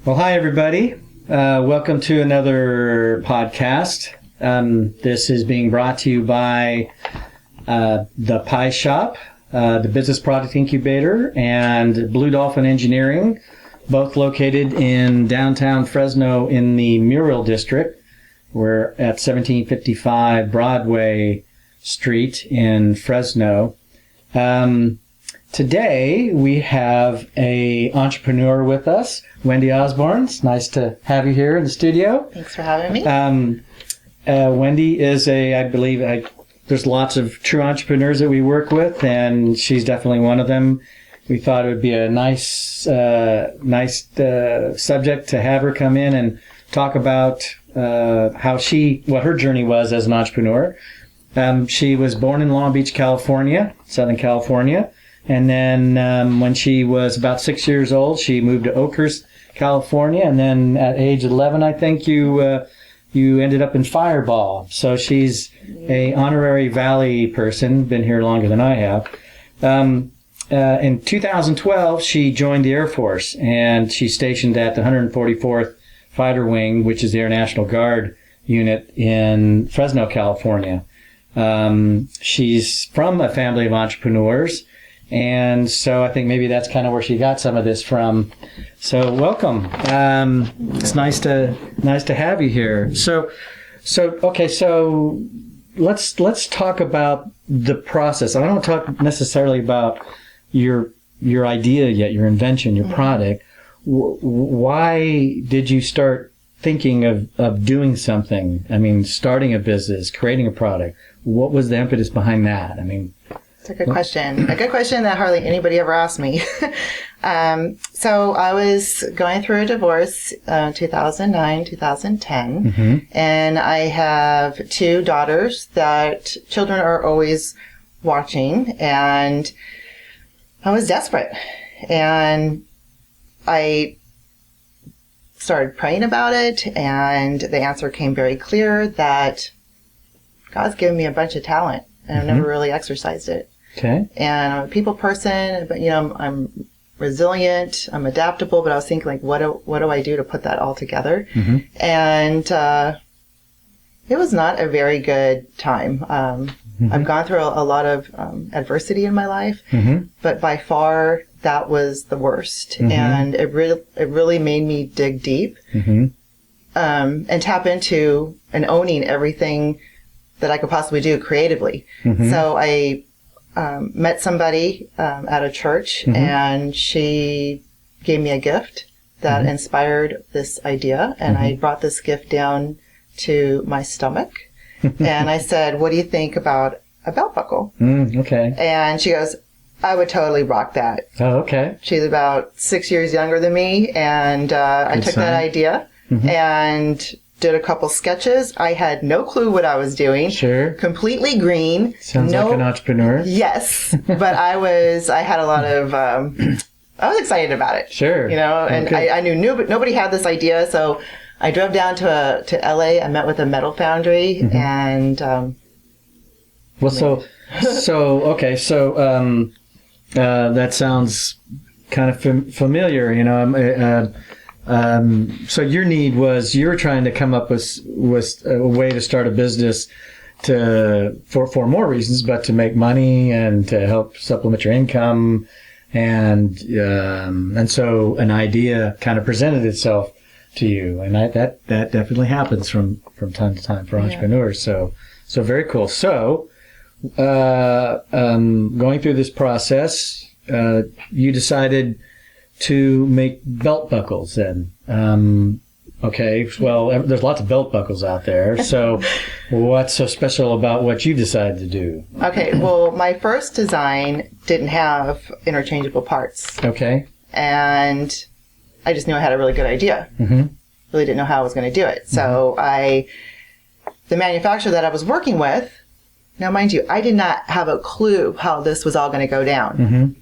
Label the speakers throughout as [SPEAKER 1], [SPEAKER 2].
[SPEAKER 1] Well, hi, everybody. Welcome to another podcast. This is being brought to you by the Pie Shop, the Business Product Incubator, and Blue Dolphin Engineering, both located in downtown Fresno in the Murrill District. We're at 1755 Broadway Street in Fresno. Today, we have an entrepreneur with us, Wendy Ozburn. It's nice to have you here in the studio.
[SPEAKER 2] Thanks for having me.
[SPEAKER 1] Wendy is there's lots of true entrepreneurs that we work with, and she's definitely one of them. We thought it would be a nice subject to have her come in and talk about what her journey was as an entrepreneur. She was born in Long Beach, California, Southern California. And then when she was about 6 years old, she moved to Oakhurst, California. And then at age 11, I think you ended up in Fireball. So she's a honorary Valley person, been here longer than I have. In 2012, she joined the Air Force, and she's stationed at the 144th Fighter Wing, which is the Air National Guard unit in Fresno, California. She's from a family of entrepreneurs. And so I think maybe that's kind of where she got some of this from. So welcome. It's nice to have you here. So let's talk about the process. I don't want to talk necessarily about your idea yet, your invention, your product. Why did you start thinking of doing something? I mean, starting a business, creating a product. What was the impetus behind that?
[SPEAKER 2] It's a good question. A good question that hardly anybody ever asked me. So I was going through a divorce, 2009, 2010, and I have two daughters that children are always watching, and I was desperate. And I started praying about it, and the answer came very clear that God's given me a bunch of talent, and I've never really exercised it.
[SPEAKER 1] Okay. And
[SPEAKER 2] I'm a people person, but I'm resilient, I'm adaptable, but I was thinking, what do I do to put that all together? And it was not a very good time. I've gone through a lot of adversity in my life, but by far that was the worst. And it really made me dig deep and tap into and owning everything that I could possibly do creatively. So I met somebody at a church, and she gave me a gift that inspired this idea, and I brought this gift down to my stomach, and I said, what do you think about a belt buckle?
[SPEAKER 1] Okay.
[SPEAKER 2] And she goes, I would totally rock that.
[SPEAKER 1] Oh, okay.
[SPEAKER 2] She's about 6 years younger than me, and I took that idea and did a couple sketches. I had no clue what I was doing. Sure. Completely green.
[SPEAKER 1] Sounds like an entrepreneur.
[SPEAKER 2] Yes. But I had a lot of, I was excited about it. Sure. And okay. I knew nobody had this idea. So I drove down to LA. I met with a metal foundry and,
[SPEAKER 1] that sounds kind of familiar, so your need was you were trying to come up with a way to start a business for more reasons, but to make money and to help supplement your income, and so an idea kind of presented itself to you, and that definitely happens from time to time for entrepreneurs. So very cool. So going through this process, you decided to make belt buckles then. Okay, well, there's lots of belt buckles out there. So what's so special about what you decided to do?
[SPEAKER 2] Okay, well, my first design didn't have interchangeable parts. Okay. And I just knew I had a really good idea. Really didn't know how I was going to do it. So the manufacturer that I was working with, now mind you, I did not have a clue how this was all going to go down.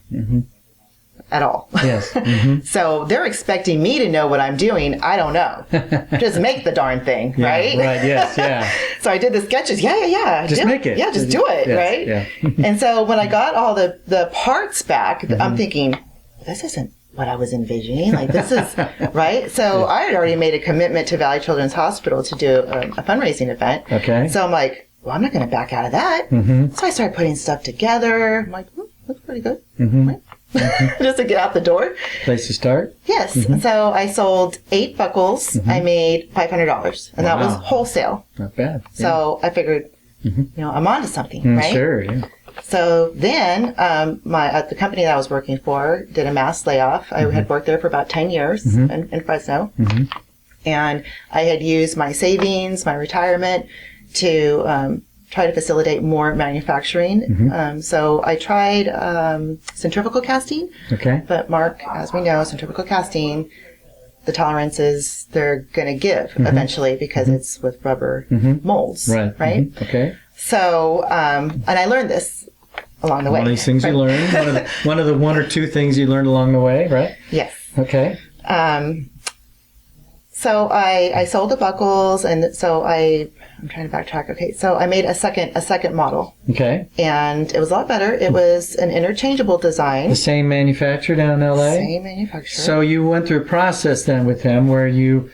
[SPEAKER 2] At all. Yes. So they're expecting me to know what I'm doing. I don't know. Just make the darn thing, right?
[SPEAKER 1] Right, yes, yeah.
[SPEAKER 2] So I did the sketches. Yeah.
[SPEAKER 1] Just make it.
[SPEAKER 2] Yeah, just do it,
[SPEAKER 1] yes,
[SPEAKER 2] right?
[SPEAKER 1] Yeah.
[SPEAKER 2] And so when I got all the parts back, I'm thinking, this isn't what I was envisioning. Like, this is right. So I had already made a commitment to Valley Children's Hospital to do a fundraising event.
[SPEAKER 1] Okay.
[SPEAKER 2] So I'm like, well, I'm not going to back out of that. So I started putting stuff together. I'm like, that's pretty good. Right? Just to get out the door.
[SPEAKER 1] Place to start?
[SPEAKER 2] Yes. So I sold 8 buckles. I made $500. And that was wholesale.
[SPEAKER 1] Not bad.
[SPEAKER 2] So I figured, I'm onto something, right?
[SPEAKER 1] Sure, yeah.
[SPEAKER 2] So then the company that I was working for did a mass layoff. I had worked there for about 10 years in Fresno. And I had used my savings, my retirement to try to facilitate more manufacturing. So I tried centrifugal casting.
[SPEAKER 1] Okay.
[SPEAKER 2] But Mark, as we know, centrifugal casting, the tolerances they're going to give eventually because it's with rubber molds. Right?
[SPEAKER 1] Okay.
[SPEAKER 2] So, and I learned this along the way.
[SPEAKER 1] One of these things you learned. One of the 1 or 2 things you learned along the way, right?
[SPEAKER 2] Yes.
[SPEAKER 1] Okay.
[SPEAKER 2] So I sold the buckles, and so I'm trying to backtrack. Okay, so I made a second model.
[SPEAKER 1] Okay.
[SPEAKER 2] And it was a lot better. It was an interchangeable design.
[SPEAKER 1] The same manufacturer down in LA?
[SPEAKER 2] Same manufacturer.
[SPEAKER 1] So you went through a process then with him where you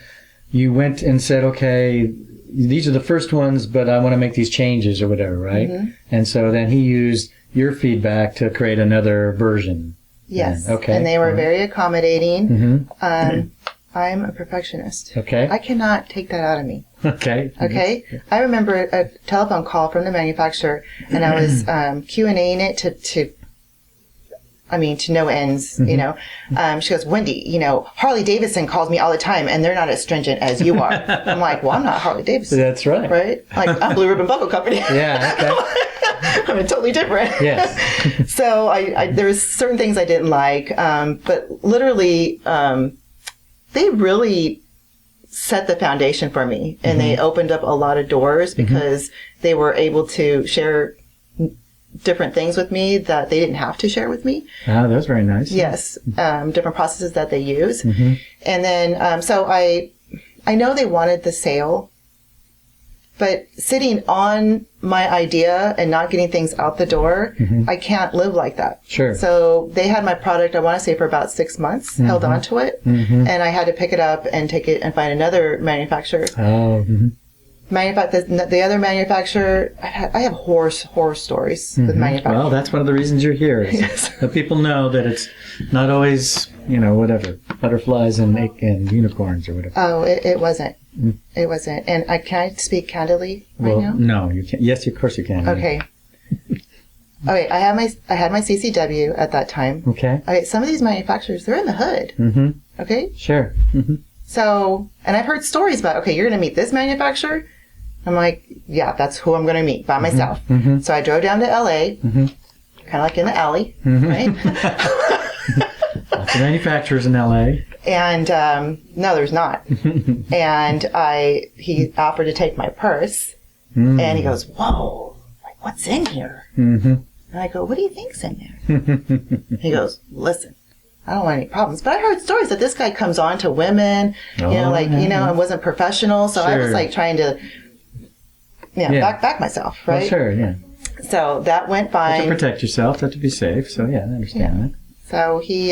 [SPEAKER 1] went and said, okay, these are the first ones, but I want to make these changes or whatever, right? And so then he used your feedback to create another version.
[SPEAKER 2] Yes.
[SPEAKER 1] Then. Okay.
[SPEAKER 2] And they were very accommodating. I'm a perfectionist.
[SPEAKER 1] Okay.
[SPEAKER 2] I cannot take that out of me.
[SPEAKER 1] Okay.
[SPEAKER 2] Okay. I remember a telephone call from the manufacturer, and I was Q&Aing it to no ends, She goes, Wendy, Harley Davidson calls me all the time, and they're not as stringent as you are. I'm like, well, I'm not Harley Davidson.
[SPEAKER 1] That's right.
[SPEAKER 2] Right? Like, I'm Blue Ribbon Buckle Company.
[SPEAKER 1] Yeah, okay.
[SPEAKER 2] I mean, totally different.
[SPEAKER 1] Yes.
[SPEAKER 2] So there was certain things I didn't like, but literally, they really set the foundation for me, and they opened up a lot of doors because they were able to share different things with me that they didn't have to share with me.
[SPEAKER 1] Oh, that's very nice.
[SPEAKER 2] Yes. Different processes that they use. And then, so I know they wanted the sale, but sitting on my idea and not getting things out the door, I can't live like that.
[SPEAKER 1] Sure.
[SPEAKER 2] So they had my product, I want to say, for about 6 months, held on to it, and I had to pick it up and take it and find another manufacturer.
[SPEAKER 1] Oh,
[SPEAKER 2] The other manufacturer, I have horror stories with manufacturers.
[SPEAKER 1] Well, that's one of the reasons you're here. Is that people know that it's not always, whatever, butterflies and unicorns or whatever.
[SPEAKER 2] Oh, it wasn't. It wasn't. And can I speak candidly right now?
[SPEAKER 1] No, you can't. Yes, of course you can.
[SPEAKER 2] Okay. Okay, I had my CCW at that time.
[SPEAKER 1] Okay.
[SPEAKER 2] Okay, some of these manufacturers, they're in the hood. Okay?
[SPEAKER 1] Sure.
[SPEAKER 2] So, and I've heard stories about, okay, you're going to meet this manufacturer? I'm like, yeah, that's who I'm going to meet by myself. So I drove down to LA, kind of like in the alley, right?
[SPEAKER 1] Lots of manufacturers in LA.
[SPEAKER 2] And no, there's not. And he offered to take my purse, and he goes, whoa, like, what's in here? And I go, what do you think's in there? He goes, listen, I don't want any problems. But I heard stories that this guy comes on to women, and wasn't professional. So I was like trying to, back myself, right?
[SPEAKER 1] Well, sure, yeah.
[SPEAKER 2] So that went fine.
[SPEAKER 1] To protect yourself, to be safe. So yeah, I understand that.
[SPEAKER 2] So he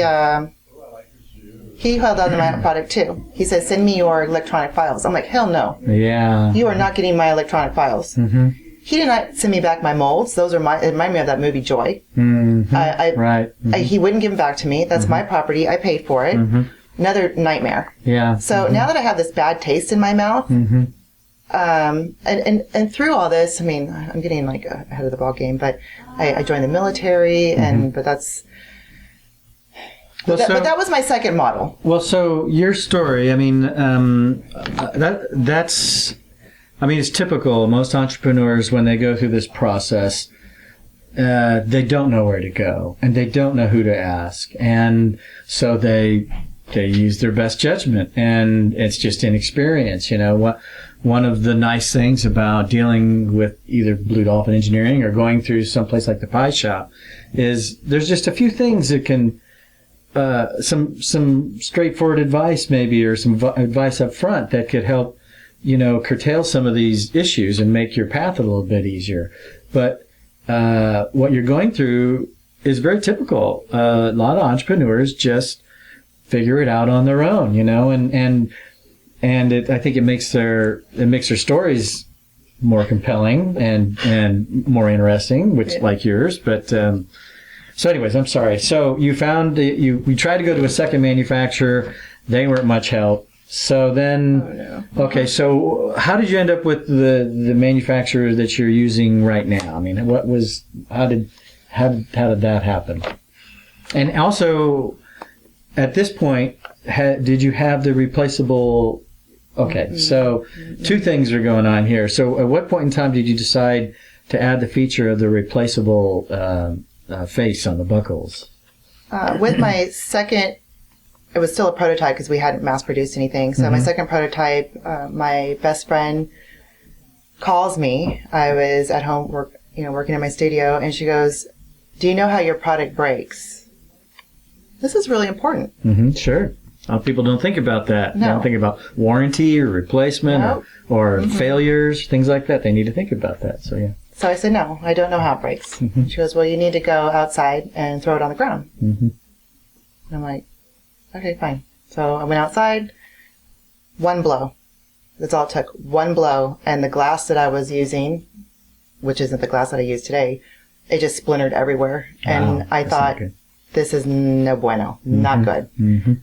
[SPEAKER 2] held on to my product too. He said, send me your electronic files. I'm like, hell no.
[SPEAKER 1] Yeah.
[SPEAKER 2] You are not getting my electronic files. He did not send me back my molds. Those are it remind me of that movie Joy.
[SPEAKER 1] Right.
[SPEAKER 2] He wouldn't give them back to me. That's my property. I paid for it. Another nightmare.
[SPEAKER 1] Yeah.
[SPEAKER 2] So now that I have this bad taste in my mouth, and through all this, I mean, I'm getting like ahead of the ball game, but I joined the military, but that's. But that was my second model.
[SPEAKER 1] Well, so your story, I mean, it's typical. Most entrepreneurs, when they go through this process, they don't know where to go, and they don't know who to ask, and so they use their best judgment, and it's just inexperience. One of the nice things about dealing with either Blue Dolphin Engineering or going through someplace like the Pie Shop is there's just a few things that can. Some straightforward advice maybe, or some advice up front that could help, curtail some of these issues and make your path a little bit easier. But what you're going through is very typical. A lot of entrepreneurs just figure it out on their own, you know, and I think it makes their stories more compelling and more interesting, which like yours. But so, anyways, I'm sorry. So you found we tried to go to a second manufacturer. They weren't much help. So then, okay. So how did you end up with the manufacturer that you're using right now? I mean, how did that happen? And also, at this point, did you have the replaceable? Okay, so two things are going on here. So at what point in time did you decide to add the feature of the replaceable face on the buckles?
[SPEAKER 2] With my second, it was still a prototype because we hadn't mass produced anything. So my second prototype, my best friend calls me. I was at home working in my studio, and she goes, "Do you know how your product breaks?" This is really important.
[SPEAKER 1] Sure. A lot of people don't think about that.
[SPEAKER 2] No.
[SPEAKER 1] They don't think about warranty or replacement or failures, things like that. They need to think about that. So, yeah.
[SPEAKER 2] So I said, "No, I don't know how it breaks." She goes, "Well, you need to go outside and throw it on the ground." And I'm like, "Okay, fine." So I went outside, one blow. That's all it took, one blow. And the glass that I was using, which isn't the glass that I use today, it just splintered everywhere. And I thought, this is no bueno, not good.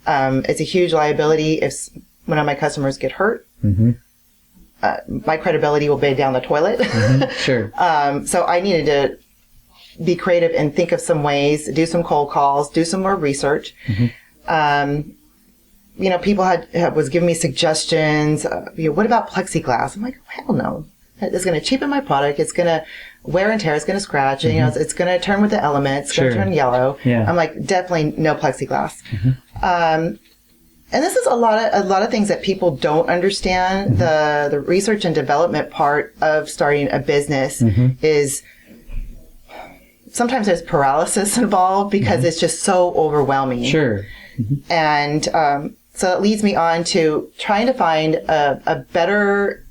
[SPEAKER 2] It's a huge liability if one of my customers get hurt. My credibility will be down the toilet.
[SPEAKER 1] Sure.
[SPEAKER 2] So I needed to be creative and think of some ways, do some cold calls, do some more research. People was giving me suggestions. What about plexiglass? I'm like, hell no. It's going to cheapen my product. It's going to wear and tear. It's going to scratch. It's going to turn with the elements. It's going to turn yellow. Yeah. I'm like, definitely no plexiglass. And this is a lot of things that people don't understand. The research and development part of starting a business is sometimes there's paralysis involved because it's just so overwhelming.
[SPEAKER 1] Sure.
[SPEAKER 2] And so it leads me on to trying to find a better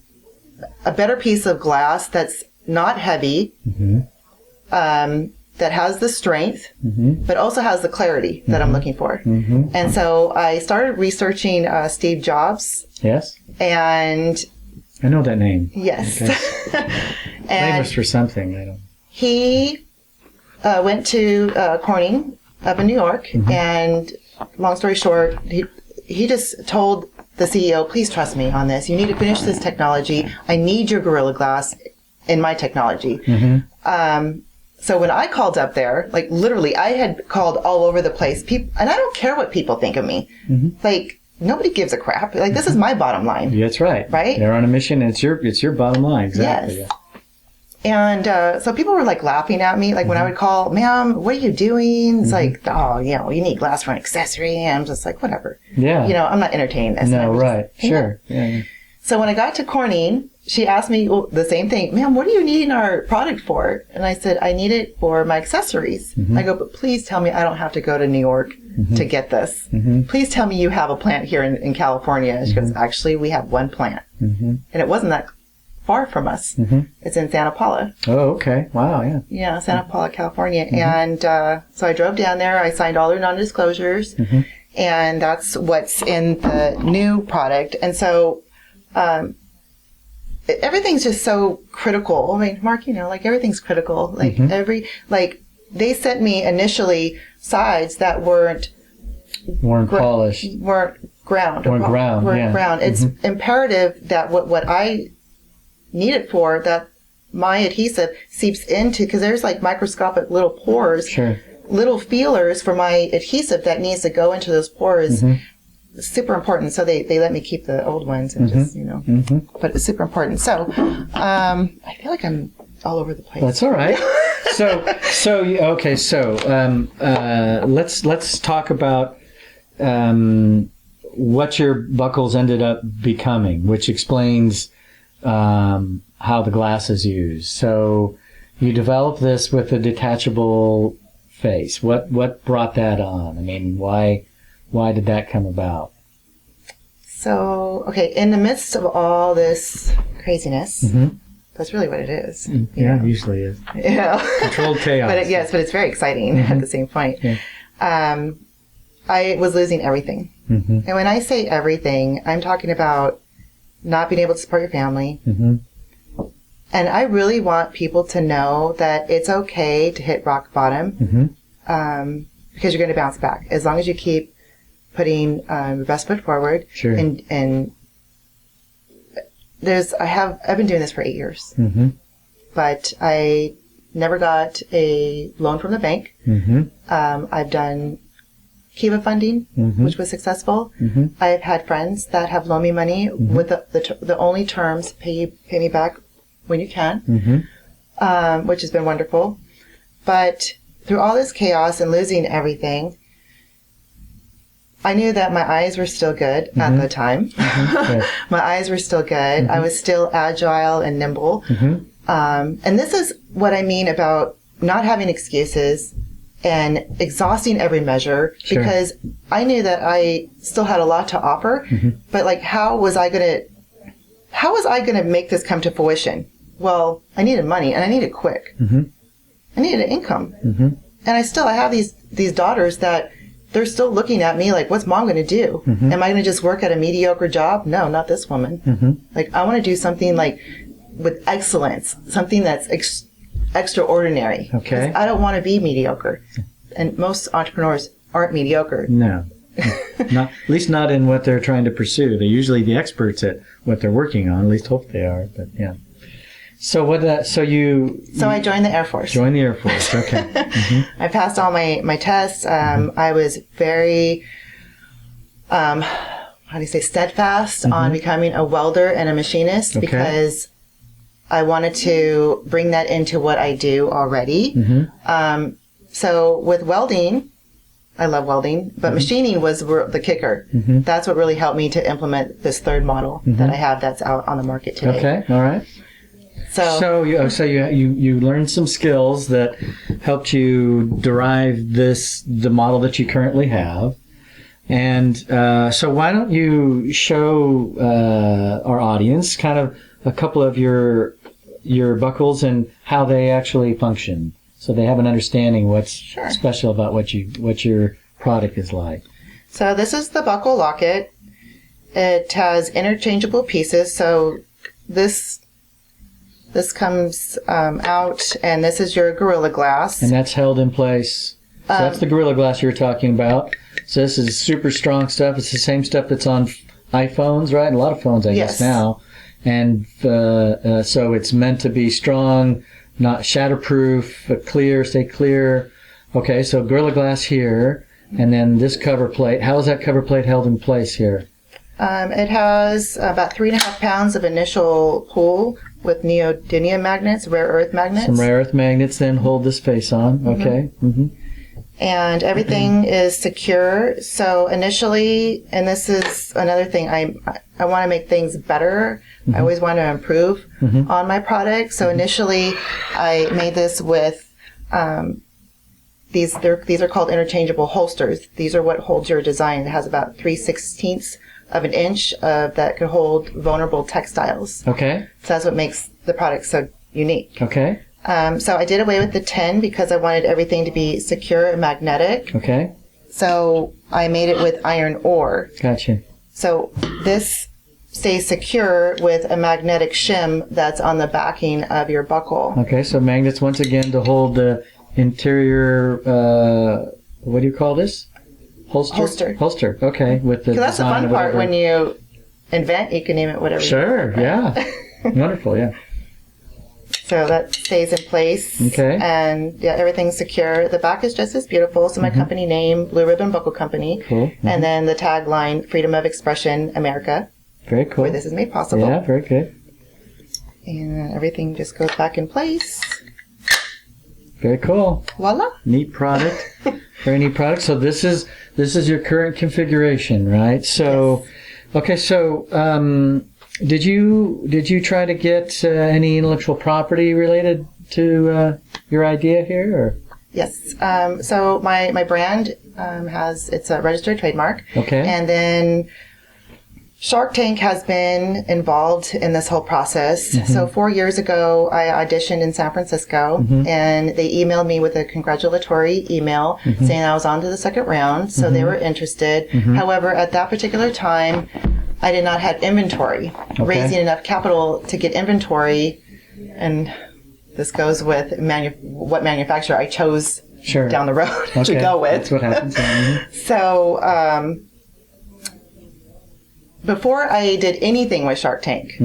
[SPEAKER 2] piece of glass that's not heavy, that has the strength, but also has the clarity that I'm looking for. And so I started researching Steve Jobs.
[SPEAKER 1] Yes.
[SPEAKER 2] And
[SPEAKER 1] I know that name.
[SPEAKER 2] Yes.
[SPEAKER 1] Okay. Famous for something. I don't.
[SPEAKER 2] He went to Corning up in New York, and long story short, he just told the CEO, "Please trust me on this. You need to finish this technology. I need your Gorilla Glass in my technology." So when I called up there, like literally, I had called all over the place. People, and I don't care what people think of me. Like nobody gives a crap. Like this is my bottom line.
[SPEAKER 1] That's right.
[SPEAKER 2] Right?
[SPEAKER 1] They're on a mission, and it's your bottom line. Exactly.
[SPEAKER 2] Yes. And so people were like laughing at me. Like when I would call, "Ma'am, what are you doing?" It's like, "Oh, you need glass for an accessory." And I'm just like, whatever. Yeah. I'm not entertaining this.
[SPEAKER 1] No, right. Sure. Yeah.
[SPEAKER 2] So when I got to Corning, she asked me the same thing. "Ma'am, what do you need our product for?" And I said, "I need it for my accessories." I go, "But please tell me I don't have to go to New York to get this. Please tell me you have a plant here in California." And she goes, "Actually, we have one plant." And it wasn't that far from us. It's in Santa Paula.
[SPEAKER 1] Oh, okay. Wow, yeah.
[SPEAKER 2] Yeah, Santa Paula, California. And so I drove down there. I signed all their non-disclosures. And that's what's in the new product. And so everything's just so critical. I mean, Mark, like everything's critical. Like they sent me initially sides that weren't
[SPEAKER 1] polished.
[SPEAKER 2] Weren't ground.
[SPEAKER 1] Weren't ground.
[SPEAKER 2] It's imperative that what I need it for, that my adhesive seeps into, because there's like microscopic little pores, little feelers for my adhesive that needs to go into those pores. Super important. So they let me keep the old ones and just, but it's super important. So I feel like I'm all over the place.
[SPEAKER 1] That's all right. Okay. So let's talk about what your buckles ended up becoming, which explains how the glass is used. So you developed this with a detachable face. What brought that on? I mean, why did that come about?
[SPEAKER 2] So, okay, in the midst of all this craziness, That's really what it is.
[SPEAKER 1] Yeah, it usually is. Controlled chaos.
[SPEAKER 2] But it's very exciting at the same point.
[SPEAKER 1] Yeah.
[SPEAKER 2] I was losing everything. And when I say everything, I'm talking about not being able to support your family. And I really want people to know that it's okay to hit rock bottom because you're going to bounce back as long as you keep putting your best foot forward.
[SPEAKER 1] Sure.
[SPEAKER 2] And I've been doing this for 8 years, but I never got a loan from the bank. I've done Kiva funding, which was successful. I've had friends that have loaned me money with the only terms, pay me back when you can, which has been wonderful. But through all this chaos and losing everything, I knew that my eyes were still good at the time. My eyes were still good. I was still agile and nimble. And this is what I mean about not having excuses and exhausting every measure, because I knew that I still had a lot to offer. But like, how was I going to make this come to fruition? Well, I needed money, and I needed quick. I needed an income. And I have these daughters that they're still looking at me like, what's mom going to do? Am I going to just work at a mediocre job? No, not this woman. Like, I want to do something like with excellence, something that's extraordinary.
[SPEAKER 1] Okay.
[SPEAKER 2] I don't want to be mediocre. And most entrepreneurs aren't mediocre.
[SPEAKER 1] No. Not, at least not in what they're trying to pursue. They're usually the experts at what they're working on. At least hope they are. But yeah. So what? So I joined the Air Force. Joined the Air Force. Okay.
[SPEAKER 2] I passed all my tests. I was very, steadfast on becoming a welder and a machinist because I wanted to bring that into what I do already. So with welding, I love welding, but machining was the kicker. That's what really helped me to implement this third model that I have that's out on the market today.
[SPEAKER 1] Okay, all right. So you learned some skills that helped you derive the model that you currently have. And so why don't you show our audience kind of a couple of your buckles and how they actually function, so they have an understanding what's special about what your product is like.
[SPEAKER 2] So this is the buckle locket. It has interchangeable pieces. So this comes out, and this is your Gorilla Glass.
[SPEAKER 1] And that's held in place. So that's the Gorilla Glass you were talking about. So this is super strong stuff. It's the same stuff that's on iPhones, right? And a lot of phones, I guess, now. And so it's meant to be strong, not shatterproof, clear, stay clear. Okay, so Gorilla Glass here, and then this cover plate. How is that cover plate held in place here?
[SPEAKER 2] It has about 3.5 pounds of initial pull with neodymium magnets, rare earth magnets.
[SPEAKER 1] Some rare earth magnets then hold this face on. Okay.
[SPEAKER 2] And everything is secure. So initially, and this is another thing, I want to make things better. I always want to improve on my product. So initially, I made this with these are called interchangeable holsters. These are what holds your design. It has about 3/16 of an inch that could hold vulnerable textiles.
[SPEAKER 1] Okay.
[SPEAKER 2] So that's what makes the product so unique.
[SPEAKER 1] Okay.
[SPEAKER 2] So I did away with the 10 because I wanted everything to be secure and magnetic.
[SPEAKER 1] Okay.
[SPEAKER 2] So I made it with iron ore.
[SPEAKER 1] Gotcha. So
[SPEAKER 2] this stays secure with a magnetic shim that's on the backing of your buckle.
[SPEAKER 1] Okay, so magnets once again to hold the interior, what do you call this? Holster. Holster, okay. With the
[SPEAKER 2] that's the fun part when you invent, you can name it whatever
[SPEAKER 1] Sure,
[SPEAKER 2] you want.
[SPEAKER 1] Yeah. Wonderful, yeah.
[SPEAKER 2] So that stays in place.
[SPEAKER 1] Okay.
[SPEAKER 2] And yeah, everything's secure. The back is just as beautiful. So my company name, Blue Ribbon Buckle Company.
[SPEAKER 1] Cool.
[SPEAKER 2] And then the tagline, Freedom of Expression, America.
[SPEAKER 1] Very cool.
[SPEAKER 2] Where this is made possible.
[SPEAKER 1] Yeah, very good.
[SPEAKER 2] And everything just goes back in place.
[SPEAKER 1] Very cool.
[SPEAKER 2] Voila.
[SPEAKER 1] Neat product. Very neat product. So this is your current configuration, right? So, yes. Okay. So, did you try to get any intellectual property related to your idea here? Or?
[SPEAKER 2] Yes. So my brand it's a registered trademark.
[SPEAKER 1] Okay.
[SPEAKER 2] And then Shark Tank has been involved in this whole process. So 4 years ago, I auditioned in San Francisco, and they emailed me with a congratulatory email saying I was on to the second round. So they were interested. However, at that particular time, I did not have inventory, raising enough capital to get inventory. And this goes with what manufacturer I chose down the road to go with.
[SPEAKER 1] That's what happens.
[SPEAKER 2] So, before I did anything with Shark Tank,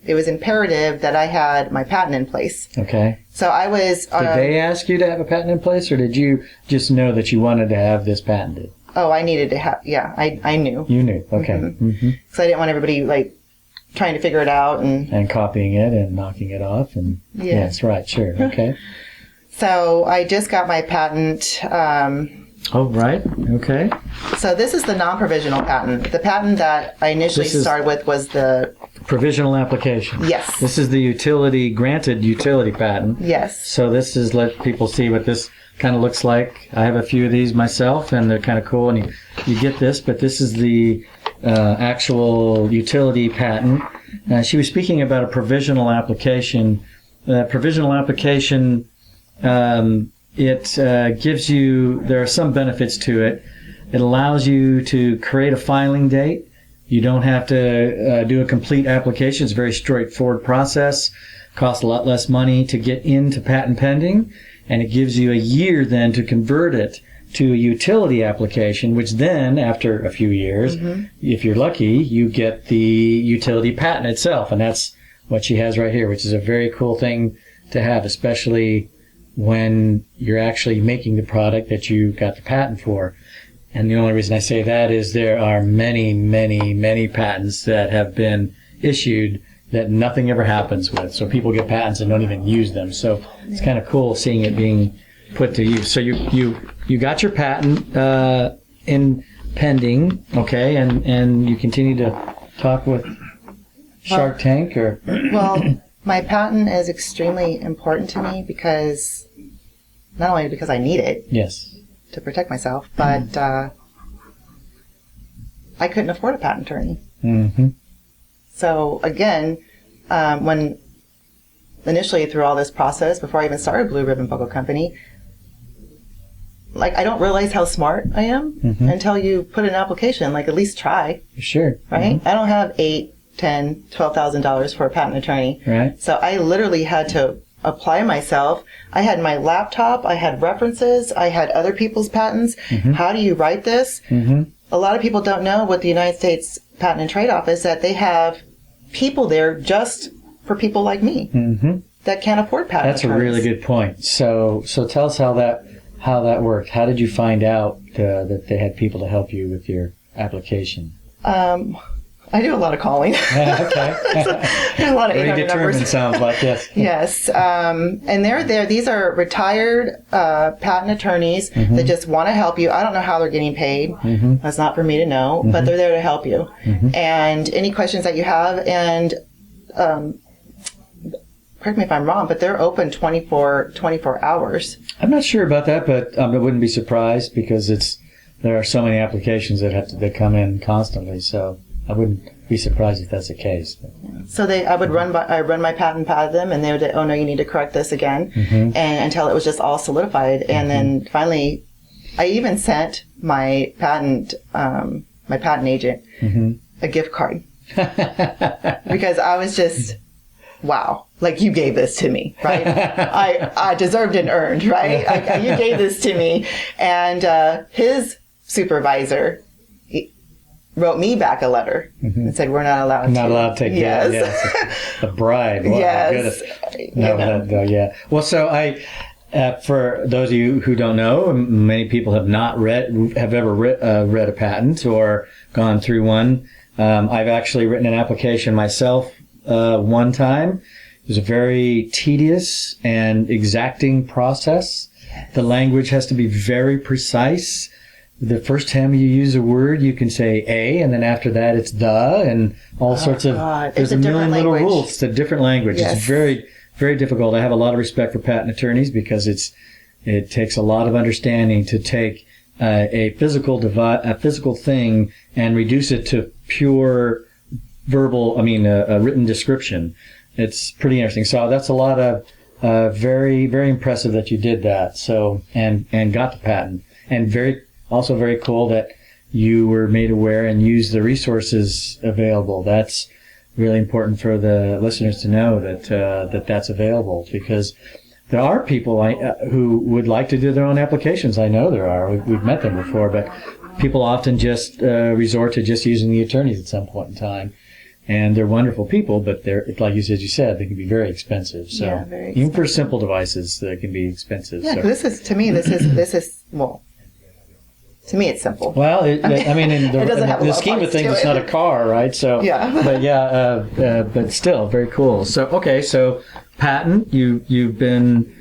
[SPEAKER 2] it was imperative that I had my patent in place.
[SPEAKER 1] Okay.
[SPEAKER 2] So I was...
[SPEAKER 1] Did they ask you to have a patent in place, or did you just know that you wanted to have this patented?
[SPEAKER 2] Oh, I needed to have... Yeah, I knew.
[SPEAKER 1] You knew. Okay.
[SPEAKER 2] So I didn't want everybody, like, trying to figure it out and
[SPEAKER 1] copying it and knocking it off. And yes, right, sure. Okay.
[SPEAKER 2] So I just got my patent...
[SPEAKER 1] Oh, right. Okay.
[SPEAKER 2] So this is the non-provisional patent. The patent that I initially started with was the...
[SPEAKER 1] Provisional application.
[SPEAKER 2] Yes.
[SPEAKER 1] This is the granted utility patent.
[SPEAKER 2] Yes.
[SPEAKER 1] So this is let people see what this kind of looks like. I have a few of these myself, and they're kind of cool, and you get this, but this is the actual utility patent. She was speaking about a provisional application. Provisional application... It gives you, there are some benefits to it. It allows you to create a filing date. You don't have to do a complete application. It's a very straightforward process. Costs a lot less money to get into patent pending. And it gives you a year then to convert it to a utility application, which then, after a few years, if you're lucky, you get the utility patent itself. And that's what she has right here, which is a very cool thing to have, especially when you're actually making the product that you got the patent for. And the only reason I say that is there are many, many, many patents that have been issued that nothing ever happens with. So people get patents and don't even use them. So it's kind of cool seeing it being put to use. So you got your patent in pending, okay, and you continue to talk with Shark Tank, or...
[SPEAKER 2] Well, my patent is extremely important to me because, not only because I need it to protect myself, but I couldn't afford a patent attorney. So again, when initially through all this process, before I even started Blue Ribbon Buckle Company, like, I don't realize how smart I am until you put an application, like, at least try.
[SPEAKER 1] Sure.
[SPEAKER 2] Right? I don't have $8,000, $10,000, $12,000 for a patent attorney.
[SPEAKER 1] Right.
[SPEAKER 2] So I literally had to apply myself. I had my laptop, I had references, I had other people's patents. How do you write this? A lot of people don't know with the United States Patent and Trade Office that they have people there just for people like me that can't afford patent attorneys.
[SPEAKER 1] That's a really good point. So tell us how that worked. How did you find out that they had people to help you with your application?
[SPEAKER 2] I do a lot of calling.
[SPEAKER 1] Okay.
[SPEAKER 2] A lot of 800
[SPEAKER 1] very determined
[SPEAKER 2] numbers.
[SPEAKER 1] Sounds like, yes.
[SPEAKER 2] Yes. And they're there. These are retired patent attorneys that just want to help you. I don't know how they're getting paid. That's not for me to know, but they're there to help you. And any questions that you have, and correct me if I'm wrong, but they're open 24 hours.
[SPEAKER 1] I'm not sure about that, but I wouldn't be surprised because there are so many applications that come in constantly. So I wouldn't be surprised if that's the case.
[SPEAKER 2] So I run my patent by them, and they would, oh no, you need to correct this again, and until it was just all solidified. And then finally, I even sent my patent agent a gift card because I was just, wow, like, you gave this to me, right? I deserved and earned, right? You gave this to me, and his supervisor wrote me back a letter and said, we're not allowed
[SPEAKER 1] to take
[SPEAKER 2] yes.
[SPEAKER 1] Yes. A bribe. Wow,
[SPEAKER 2] yes.
[SPEAKER 1] Yeah. Well, so for those of you who don't know, many people have ever read a patent or gone through one. I've actually written an application myself one time. It was a very tedious and exacting process. Yes. The language has to be very precise. The first time you use a word, you can say a, and then after that it's the, and all sorts of, there's a million little rules. It's a different language. Yes. It's very, very difficult. I have a lot of respect for patent attorneys because it takes a lot of understanding to take a physical thing and reduce it to pure verbal, a written description. It's pretty interesting. So that's a lot of, very, very impressive that you did that. So, and got the patent, and very cool that you were made aware and used the resources available. That's really important for the listeners to know that that's available, because there are people who would like to do their own applications. I know there are. We've met them before, but people often just resort to just using the attorneys at some point in time. And they're wonderful people, but they're, like you said, they can be very expensive. So
[SPEAKER 2] yeah, very expensive.
[SPEAKER 1] Even for simple devices, they can be expensive.
[SPEAKER 2] Yeah,
[SPEAKER 1] so.
[SPEAKER 2] this is to me, well, to me it's simple.
[SPEAKER 1] Well, in the scheme of things, it's not a car, right? So,
[SPEAKER 2] yeah.
[SPEAKER 1] But still, very cool. So, okay, so patent, you've been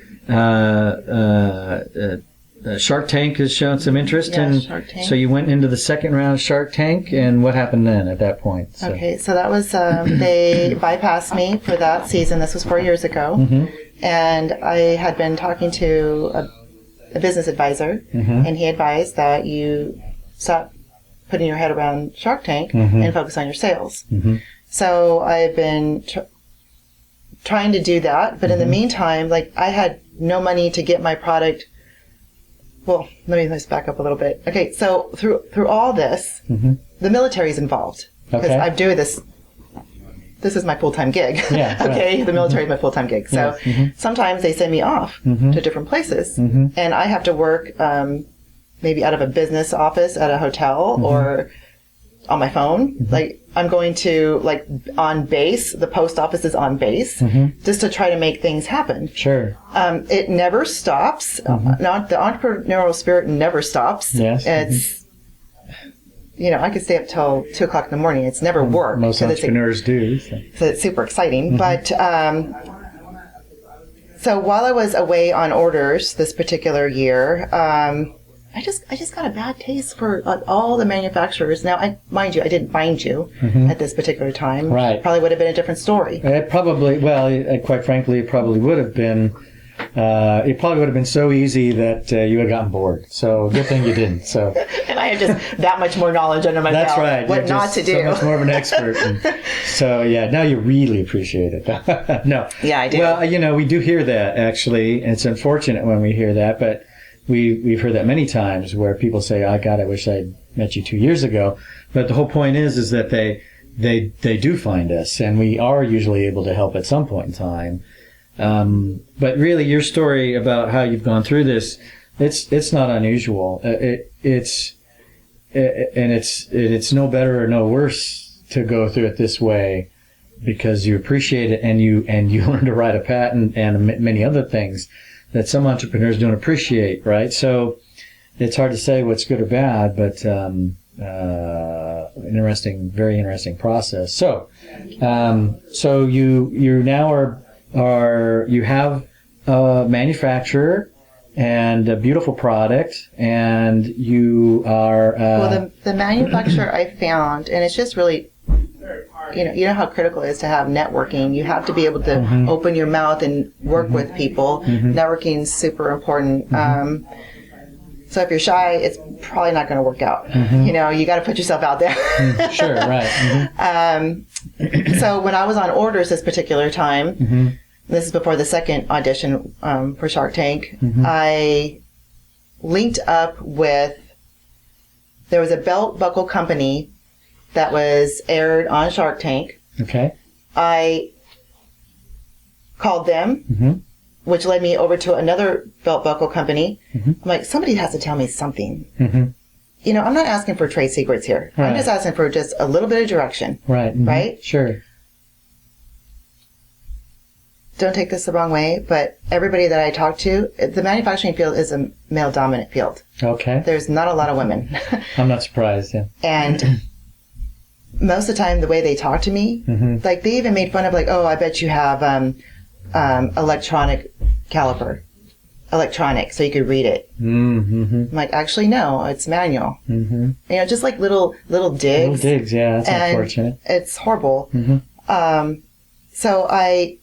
[SPEAKER 1] Shark Tank has shown some interest in.
[SPEAKER 2] Shark Tank.
[SPEAKER 1] So you went into the second round of Shark Tank, and what happened then at that point? So.
[SPEAKER 2] Okay, so that was they bypassed me for that season. This was 4 years ago, and I had been talking to a business advisor, and he advised that you stop putting your head around Shark Tank and focus on your sales. So I've been trying to do that, but in the meantime, I had no money to get my product. Well, let's back up a little bit. Okay, so through all this, the military's involved, because I do this. This is my full-time gig.
[SPEAKER 1] Yeah,
[SPEAKER 2] okay,
[SPEAKER 1] right.
[SPEAKER 2] The military is my full-time gig. So sometimes they send me off to different places, and I have to work maybe out of a business office at a hotel or on my phone. I'm going to, on base, the post office is on base, just to try to make things happen.
[SPEAKER 1] Sure.
[SPEAKER 2] It never stops. Not the entrepreneurial spirit never stops.
[SPEAKER 1] Yes.
[SPEAKER 2] It's, I could stay up till 2 o'clock in the morning. It's never work.
[SPEAKER 1] Most entrepreneurs do. So
[SPEAKER 2] it's super exciting. But, so while I was away on orders this particular year, I just got a bad taste for all the manufacturers. Now, mind you, I didn't find you at this particular time.
[SPEAKER 1] Right.
[SPEAKER 2] Probably would have been a different story.
[SPEAKER 1] It probably, quite frankly, it probably would have been. It probably would have been so easy that you would have gotten bored. So good thing you didn't. So.
[SPEAKER 2] And I have just that much more knowledge under my belt.
[SPEAKER 1] That's right.
[SPEAKER 2] What not to do.
[SPEAKER 1] So much more of an expert. So now you really appreciate it. No.
[SPEAKER 2] Yeah, I do.
[SPEAKER 1] Well, we do hear that actually, and it's unfortunate when we hear that, but. We've heard that many times where people say, "Oh God, I wish I'd met you 2 years ago." But the whole point is that they do find us, and we are usually able to help at some point in time. But really, your story about how you've gone through this, it's not unusual. It's no better or no worse to go through it this way, because you appreciate it and you learn to write a patent and many other things that some entrepreneurs don't appreciate, right? So it's hard to say what's good or bad, but very interesting process. So you now you have a manufacturer and a beautiful product, and you are.
[SPEAKER 2] Well, the manufacturer I found, and it's just really. You know how critical it is to have networking. You have to be able to open your mouth and work with people. Networking is super important. So if you're shy, it's probably not going to work out. You got to put yourself out there.
[SPEAKER 1] Sure, right.
[SPEAKER 2] So when I was on orders this particular time, this is before the second audition for Shark Tank, I linked up with, there was a belt buckle company that was aired on Shark Tank.
[SPEAKER 1] Okay.
[SPEAKER 2] I called them, which led me over to another belt buckle company. I'm like, somebody has to tell me something. I'm not asking for trade secrets here. Right. I'm just asking for just a little bit of direction.
[SPEAKER 1] Right.
[SPEAKER 2] Right?
[SPEAKER 1] Sure.
[SPEAKER 2] Don't take this the wrong way, but everybody that I talk to, the manufacturing field is a male-dominant field.
[SPEAKER 1] Okay.
[SPEAKER 2] There's not a lot of women.
[SPEAKER 1] I'm not surprised, yeah.
[SPEAKER 2] And most of the time, the way they talk to me, they even made fun of oh, I bet you have electronic caliper, electronic, so you could read it. I'm like, actually, no, it's manual. Just little digs.
[SPEAKER 1] Little digs, yeah, that's unfortunate.
[SPEAKER 2] It's horrible. So I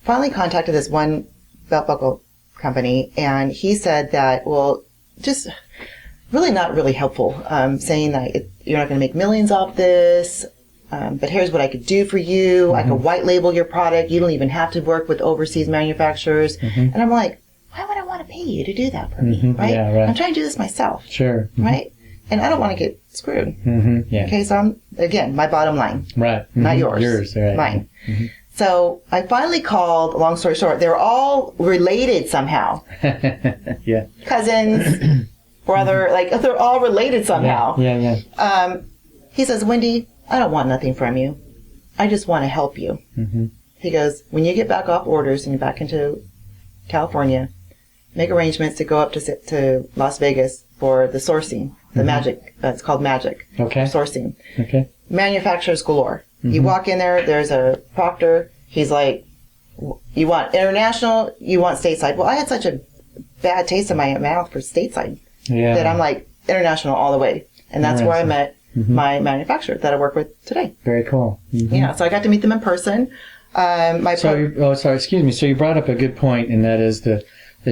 [SPEAKER 2] finally contacted this one belt buckle company, and he said that, well, just really not really helpful, saying that you're not going to make millions off this, but here's what I could do for you. I could white label your product. You don't even have to work with overseas manufacturers. And I'm like, why would I want to pay you to do that for me, right?
[SPEAKER 1] Yeah, right?
[SPEAKER 2] I'm trying to do this myself,
[SPEAKER 1] Sure.
[SPEAKER 2] right? And I don't want to get screwed.
[SPEAKER 1] Yeah.
[SPEAKER 2] Okay, so again, my bottom line.
[SPEAKER 1] Right.
[SPEAKER 2] Not yours.
[SPEAKER 1] Yours, right.
[SPEAKER 2] Mine. So I finally called, long story short, they were all related somehow.
[SPEAKER 1] Yeah.
[SPEAKER 2] Cousins, brother, like they're all related somehow.
[SPEAKER 1] Yeah.
[SPEAKER 2] He says, Wendy, I don't want nothing from you. I just want to help you. He goes, when you get back off orders and you're back into California, make arrangements to go up to Las Vegas for the sourcing, the magic. It's called magic.
[SPEAKER 1] Okay.
[SPEAKER 2] Sourcing.
[SPEAKER 1] Okay.
[SPEAKER 2] Manufacturers galore. You walk in there, there's a proctor. He's like, you want international, you want stateside. Well, I had such a bad taste in my mouth for stateside that I'm like, international all the way. And that's where I met my manufacturer that I work with today.
[SPEAKER 1] Very cool.
[SPEAKER 2] Yeah, so I got to meet them in person.
[SPEAKER 1] Excuse me. So you brought up a good point, and that is the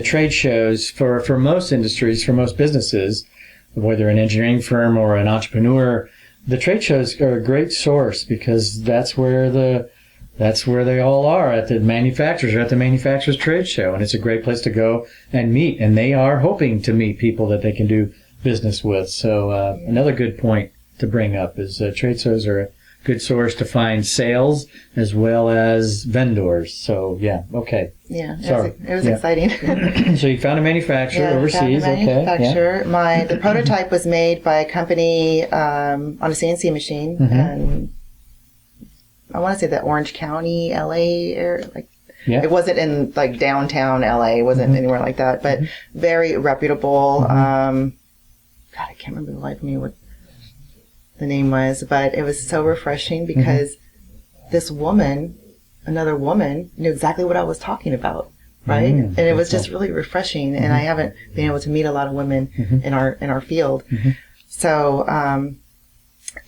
[SPEAKER 1] trade shows for most industries, for most businesses, whether an engineering firm or an entrepreneur, the trade shows are a great source because that's where they all are at the manufacturers or at the manufacturers trade show, and it's a great place to go and meet. And they are hoping to meet people that they can do business with. So another good point to bring up is trade shows are a good source to find sales as well as vendors. So yeah, okay.
[SPEAKER 2] Yeah, it was exciting.
[SPEAKER 1] So you found a manufacturer overseas.
[SPEAKER 2] Found a manufacturer. Okay. The prototype was made by a company on a CNC machine, and I want to say the Orange County, LA area. It wasn't in like downtown LA. It wasn't anywhere like that, but very reputable. God, I can't remember the life of me what the name was, but it was so refreshing because this woman, another woman, knew exactly what I was talking about, right? And it was just really refreshing. And I haven't been able to meet a lot of women in our field. So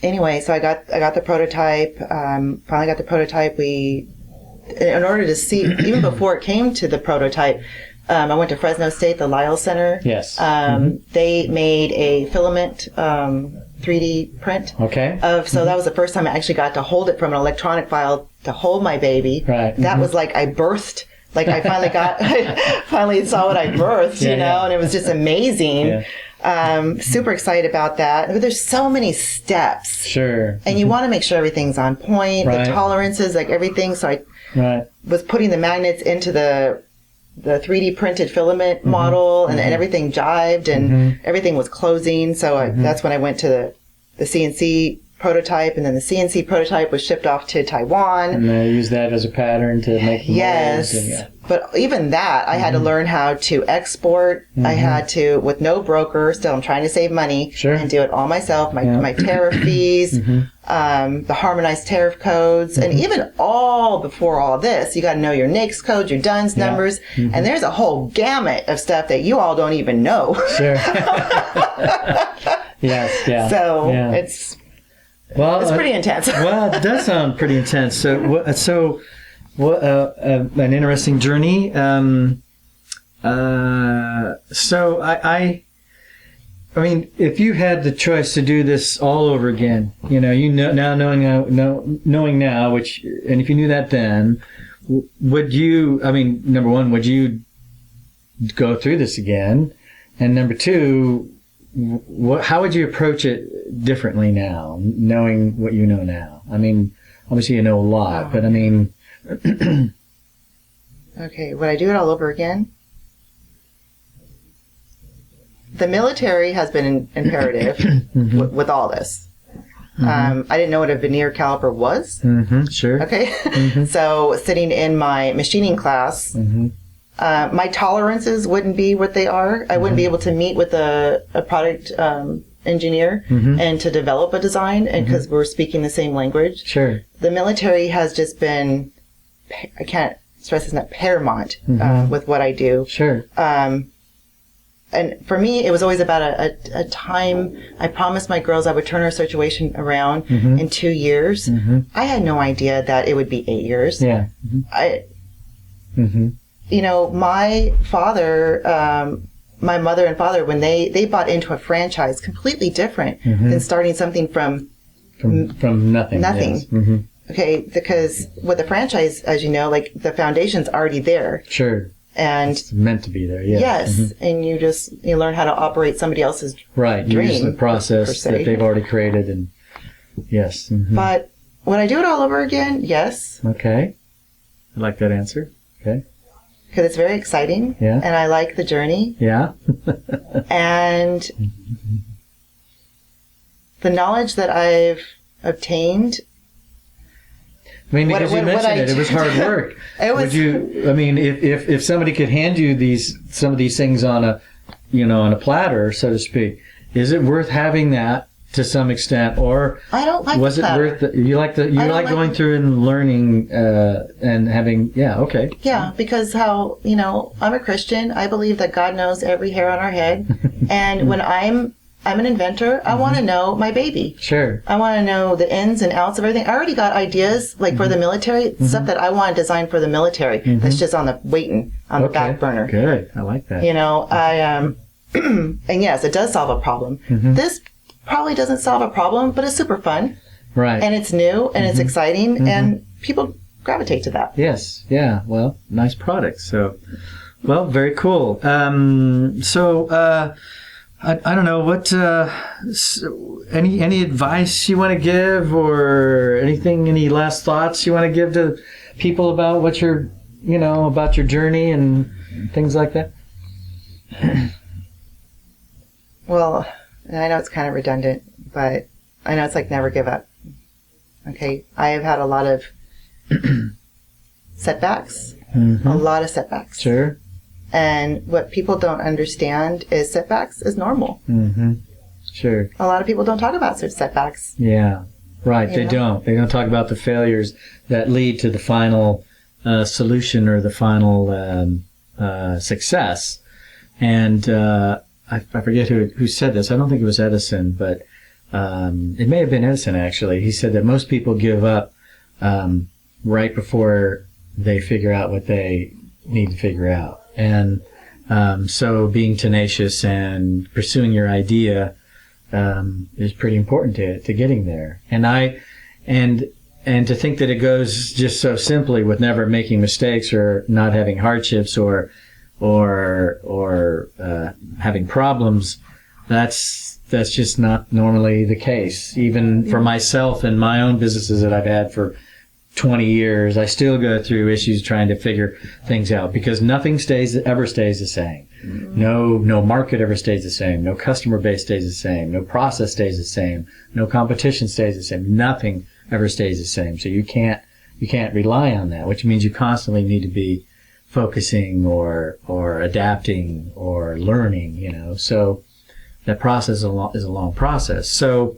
[SPEAKER 2] anyway, so I got the prototype. Finally got the prototype. In order to see, even before it came to the prototype, I went to Fresno State, the Lyle Center.
[SPEAKER 1] Yes.
[SPEAKER 2] They made a filament 3D print.
[SPEAKER 1] Okay.
[SPEAKER 2] So that was the first time I actually got to hold it from an electronic file to hold my baby.
[SPEAKER 1] Right.
[SPEAKER 2] That was like I birthed. Like I finally saw what I birthed, and it was just amazing. Super excited about that. But there's so many steps.
[SPEAKER 1] Sure.
[SPEAKER 2] And you want to make sure everything's on point, the tolerances, like everything. So I was putting the magnets into the 3D printed filament model, and everything jived, and everything was closing. So that's when I went to the CNC prototype, and then the CNC prototype was shipped off to Taiwan.
[SPEAKER 1] And they use that as a pattern to make the molds.
[SPEAKER 2] Yes. But even that, I had to learn how to export. I had to, with no broker, still I'm trying to save money, and do it all myself, my tariff fees, the harmonized tariff codes, and even all before all this, you got to know your NAICS codes, your DUNS numbers, and there's a whole gamut of stuff that you all don't even know.
[SPEAKER 1] Sure. Yes, yeah.
[SPEAKER 2] So it's pretty intense.
[SPEAKER 1] Well, it does sound pretty intense. So what an interesting journey. So I mean, if you had the choice to do this all over again, now knowing now, which, and if you knew that then, would you? I mean, number one, would you go through this again? And number two, how would you approach it differently now, knowing what you know now? I mean, obviously you know a lot, but I mean.
[SPEAKER 2] Okay, would I do it all over again? The military has been imperative with all this. I didn't know what a veneer caliper was.
[SPEAKER 1] Sure.
[SPEAKER 2] Okay. So sitting in my machining class, my tolerances wouldn't be what they are. I wouldn't be able to meet with a product engineer and to develop a design, and because we're speaking the same language.
[SPEAKER 1] Sure.
[SPEAKER 2] The military has just been, I can't stress this enough, paramount with what I do.
[SPEAKER 1] Sure.
[SPEAKER 2] And for me, it was always about a time. I promised my girls I would turn our situation around in 2 years. I had no idea that it would be 8 years.
[SPEAKER 1] Yeah.
[SPEAKER 2] My father my mother and father, when they bought into a franchise, completely different than starting something from
[SPEAKER 1] nothing.
[SPEAKER 2] Nothing.
[SPEAKER 1] Yes. Mm-hmm.
[SPEAKER 2] Okay, because with a franchise, as you know, like the foundation's already there.
[SPEAKER 1] Sure.
[SPEAKER 2] And
[SPEAKER 1] it's meant to be there. Yeah.
[SPEAKER 2] Yes, and you learn how to operate somebody else's
[SPEAKER 1] dream. Use the process that they've already created, and yes. Mm-hmm.
[SPEAKER 2] But would I do it all over again? Yes.
[SPEAKER 1] Okay. I like that answer. Okay.
[SPEAKER 2] Because it's very exciting.
[SPEAKER 1] Yeah.
[SPEAKER 2] And I like the journey.
[SPEAKER 1] Yeah.
[SPEAKER 2] And the knowledge that I've obtained.
[SPEAKER 1] I mean, because you mentioned it was hard work.
[SPEAKER 2] It was.
[SPEAKER 1] If somebody could hand you some of these things on a platter, so to speak, is it worth having that to some extent, or
[SPEAKER 2] I don't like
[SPEAKER 1] was it worth you like going through and learning and having okay
[SPEAKER 2] because I'm a Christian. I believe that God knows every hair on our head, and when I'm an inventor, I want to know my baby.
[SPEAKER 1] Sure.
[SPEAKER 2] I want to know the ins and outs of everything. I already got ideas for the military, stuff that I want to design for the military. That's just on the back burner.
[SPEAKER 1] Good. I like that.
[SPEAKER 2] And yes, it does solve a problem. This probably doesn't solve a problem, but it's super fun.
[SPEAKER 1] Right.
[SPEAKER 2] And it's new and it's exciting and people gravitate to that.
[SPEAKER 1] Yes. Yeah. Well, nice product. So, well, very cool. I don't know what any advice you want to give or any last thoughts you want to give to people about about your journey and things like that?
[SPEAKER 2] Well, I know it's kind of redundant, but I know it's like never give up. Okay. I have had a lot of setbacks, a lot of setbacks.
[SPEAKER 1] Sure.
[SPEAKER 2] And what people don't understand is setbacks is normal.
[SPEAKER 1] Sure.
[SPEAKER 2] A lot of people don't talk about setbacks.
[SPEAKER 1] Yeah. Right. They don't. They don't talk about the failures that lead to the final solution or the final success. And I forget who said this. I don't think it was Edison, but it may have been Edison, actually. He said that most people give up right before they figure out what they need to figure out. And so being tenacious and pursuing your idea is pretty important to getting there. And to think that it goes just so simply with never making mistakes or not having hardships or having problems, that's just not normally the case. Even for myself and my own businesses that I've had for 20 years, I still go through issues trying to figure things out because nothing ever stays the same. No market ever stays the same. No customer base stays the same. No process stays the same. No competition stays the same. Nothing ever stays the same. So you can't rely on that, which means you constantly need to be focusing or adapting or learning, so that process is a long process. So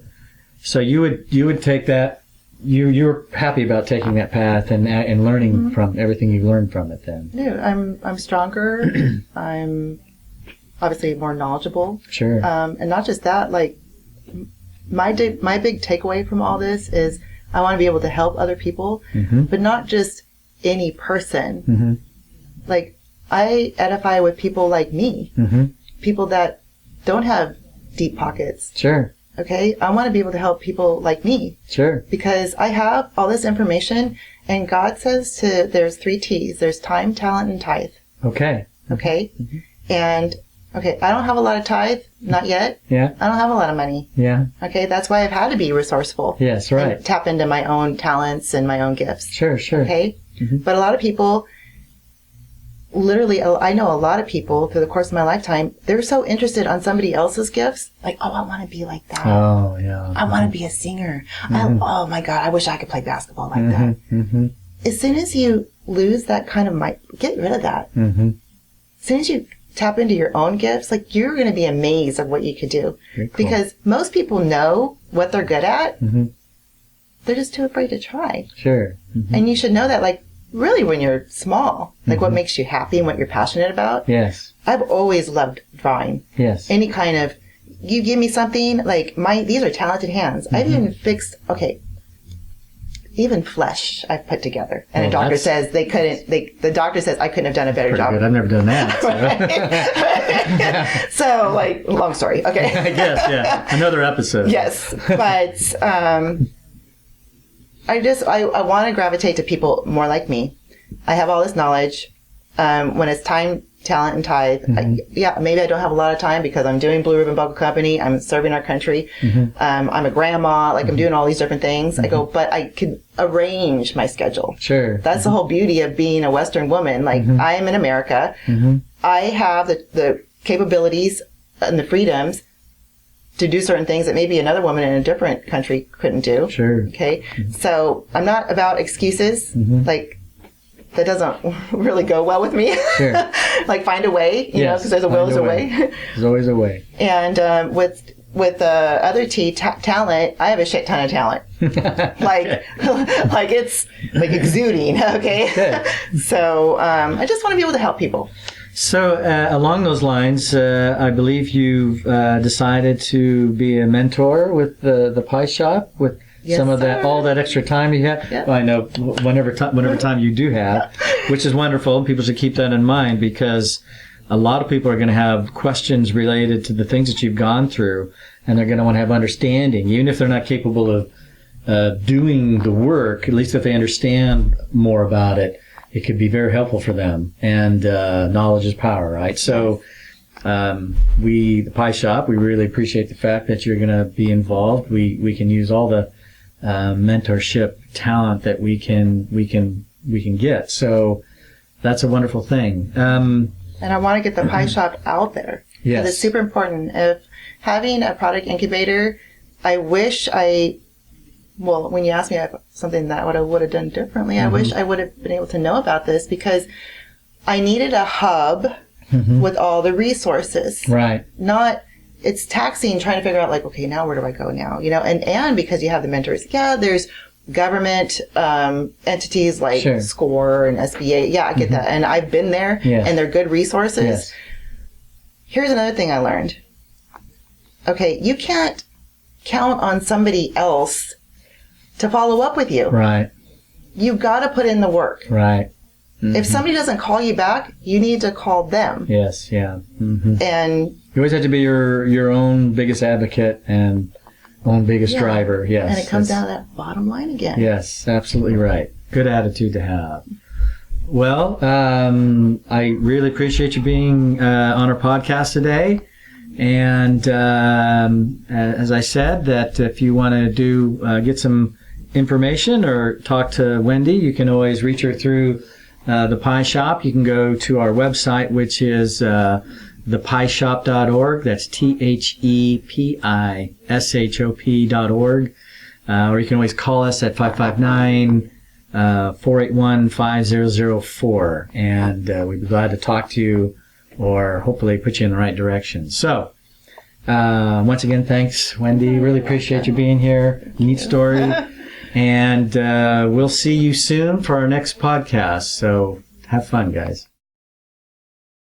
[SPEAKER 1] you would take that. You're happy about taking that path and learning from everything you learned from it then.
[SPEAKER 2] Yeah, I'm stronger. I'm obviously more knowledgeable.
[SPEAKER 1] Sure.
[SPEAKER 2] And not just that, like my big takeaway from all this is I want to be able to help other people, but not just any person. Like I edify with people like me, people that don't have deep pockets.
[SPEAKER 1] Sure.
[SPEAKER 2] Okay, I want to be able to help people like me.
[SPEAKER 1] Sure. Because
[SPEAKER 2] I have all this information, and God says there's 3 T's. There's time, talent, and tithe.
[SPEAKER 1] Okay.
[SPEAKER 2] Okay? And, I don't have a lot of tithe, not yet.
[SPEAKER 1] Yeah.
[SPEAKER 2] I don't have a lot of money.
[SPEAKER 1] Yeah.
[SPEAKER 2] Okay, that's why I've had to be resourceful.
[SPEAKER 1] Yes, right.
[SPEAKER 2] And tap into my own talents and my own gifts.
[SPEAKER 1] Sure.
[SPEAKER 2] Okay? But a lot of people, literally, I know a lot of people through the course of my lifetime, they're so interested on somebody else's gifts. Like, I want to be like that.
[SPEAKER 1] Oh, yeah.
[SPEAKER 2] I want to be a singer. Oh, my God, I wish I could play basketball like that. As soon as you lose that kind of get rid of that. As soon as you tap into your own gifts, like, you're going to be amazed at what you could do.
[SPEAKER 1] Very cool.
[SPEAKER 2] Because most people know what they're good at. They're just too afraid to try.
[SPEAKER 1] Sure.
[SPEAKER 2] And you should know that, like, really when you're small, like what makes you happy and what you're passionate about.
[SPEAKER 1] Yes.
[SPEAKER 2] I've always loved drawing.
[SPEAKER 1] Yes.
[SPEAKER 2] Any kind of, you give me something, like these are talented hands. I've even fixed, even flesh I've put together. And
[SPEAKER 1] Oh,
[SPEAKER 2] a doctor
[SPEAKER 1] that's-
[SPEAKER 2] says they couldn't, the doctor says I couldn't have done a better
[SPEAKER 1] Pretty
[SPEAKER 2] job.
[SPEAKER 1] good. I've never done that. So.
[SPEAKER 2] So, like, long story. Okay.
[SPEAKER 1] I guess, yeah. Another episode.
[SPEAKER 2] Yes. But, I want to gravitate to people more like me. I have all this knowledge. When it's time, talent, and tithe, maybe I don't have a lot of time because I'm doing Blue Ribbon Buckle Company. I'm serving our country. I'm a grandma. Like, I'm doing all these different things. I go, but I can arrange my schedule.
[SPEAKER 1] Sure.
[SPEAKER 2] That's the whole beauty of being a Western woman. Like, I am in America. I have the capabilities and the freedoms to do certain things that maybe another woman in a different country couldn't do.
[SPEAKER 1] Sure.
[SPEAKER 2] Okay. So I'm not about excuses. Like, that doesn't really go well with me.
[SPEAKER 1] Sure.
[SPEAKER 2] Like, find a way, you know, because there's a will, there's a way.
[SPEAKER 1] There's always a way.
[SPEAKER 2] And with other talent, I have a shit ton of talent. like it's like exuding. Okay.
[SPEAKER 1] Good.
[SPEAKER 2] So I just want to be able to help people.
[SPEAKER 1] So along those lines, I believe you've decided to be a mentor with the pie shop with
[SPEAKER 2] Yes,
[SPEAKER 1] some of that,
[SPEAKER 2] sir.
[SPEAKER 1] all that extra time you have.
[SPEAKER 2] Yep.
[SPEAKER 1] Well, I know whenever time you do have, which is wonderful. People should keep that in mind because a lot of people are going to have questions related to the things that you've gone through, and they're going to want to have understanding, even if they're not capable of doing the work. At least if they understand more about it, it could be very helpful for them. And knowledge is power, right? So. The pie shop, we really appreciate the fact that you're going to be involved. We can use all the mentorship talent that we can get. So that's a wonderful thing.
[SPEAKER 2] And I want to get the pie shop out there.
[SPEAKER 1] Yes.
[SPEAKER 2] Because it's super important. If having a product incubator, I wish when you asked me something that I would have done differently, I wish I would have been able to know about this because I needed a hub with all the resources.
[SPEAKER 1] Right.
[SPEAKER 2] It's taxing trying to figure out like, okay, now where do I go now? You know, and because you have the mentors. Yeah, there's government entities like
[SPEAKER 1] Sure.
[SPEAKER 2] SCORE and SBA. Yeah, I get that. And I've been there and they're good resources.
[SPEAKER 1] Yes.
[SPEAKER 2] Here's another thing I learned. Okay, you can't count on somebody else to follow up with you.
[SPEAKER 1] Right.
[SPEAKER 2] You've got to put in the work.
[SPEAKER 1] Right.
[SPEAKER 2] If somebody doesn't call you back, you need to call them.
[SPEAKER 1] Yes. Yeah.
[SPEAKER 2] And
[SPEAKER 1] You always have to be your own biggest advocate and own biggest driver. Yes.
[SPEAKER 2] and it comes down to that bottom line again.
[SPEAKER 1] Yes, absolutely right. Good attitude to have. Well, I really appreciate you being on our podcast today. And as I said, that if you want to get some information or talk to Wendy, you can always reach her through the Pie Shop. You can go to our website, which is thepieshop.org. That's THEPISHOP.org. Or you can always call us at 559-481-5004. And we'd be glad to talk to you or hopefully put you in the right direction. So, once again, thanks, Wendy. Really appreciate you being here. Neat story. And we'll see you soon for our next podcast. So have fun, guys.